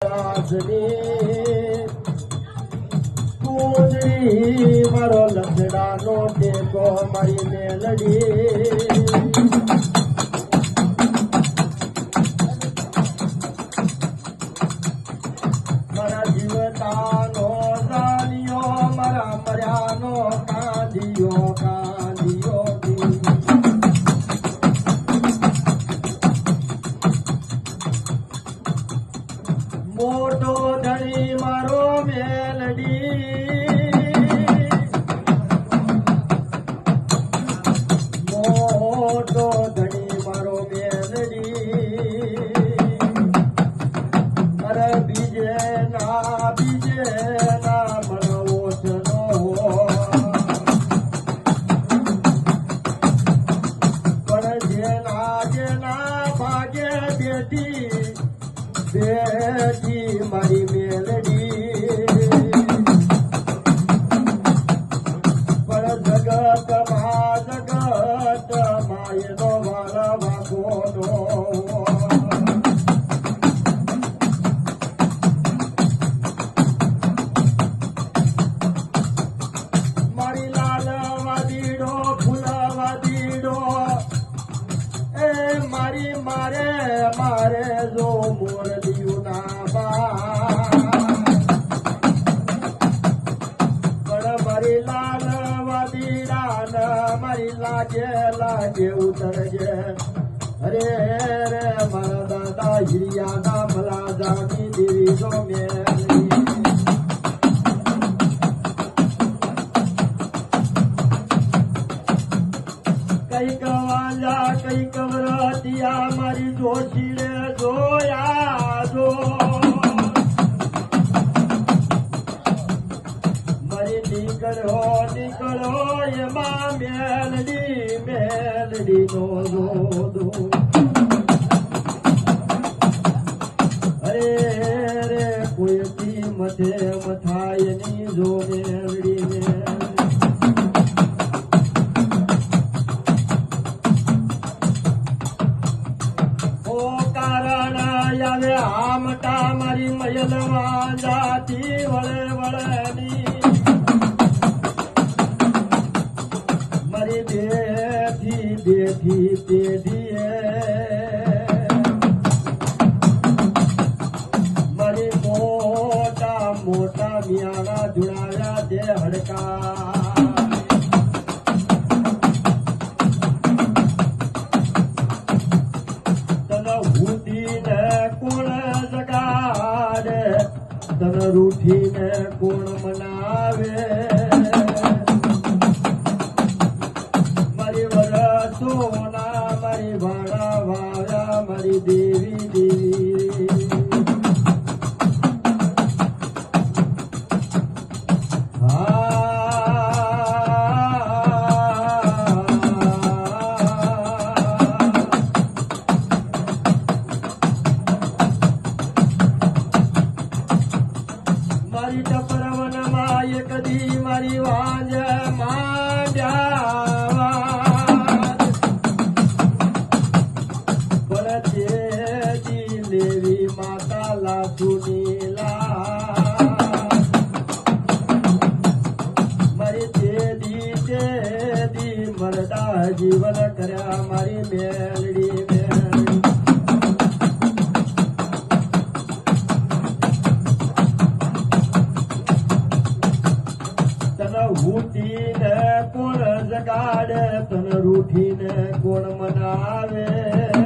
વાસની કુંજળી મારો લખડાનો ટેકો મારી મેલડી મારા જીવતાનો જાણ્યો મારા મર્યાનો કાંધિયો કાંધિયો મોટો ધણી મારો મેલડી મોટો ધણી મારો મેલડી અરે બીજે ના મળવો ચનો પણ જેના ભાગે બેટી મારી મેલડી પણ જગતમાં એનો વાળા વાગોનો મારી લાલ વાદીડો ફૂલ વાદીડો એ મારી મારે જો મોર દિયું ના બા પણ મારી લાલ વાદીડા મારી લાગે ઉતરજે અરે રે મારા દાદા હિરિયા ના ભલા જાની દેવી જો મેલી કઈક વાંજા કઈક વ્રતિયા મારી જોશી રે જોયા જો મારી નીકળો એમાં મેલડી નો જોદો અરે રે કોઈ મધે મથાય ની જો મેલડી આવે આમટા મારી મયલમાં જાતી વળે મારી બેઠી પેઢીએ મારી મોટા મિયાના જુડાવ્યા દે હડકા તન રૂઠીને કોણ મનાવે મારી વરસોના મારી ભાડા વાવ્યા મારી દેવી મારી ટપરવનમાં એક દી મારી વાંજ માંડ્યા પણ તેજી લેવી માતા લાસુની મારી તેદી મરદા જીવન કર્યા મારી મેલડી ઉઠીને કોણ જગાડે તન રૂઠીને કોણ મનાવે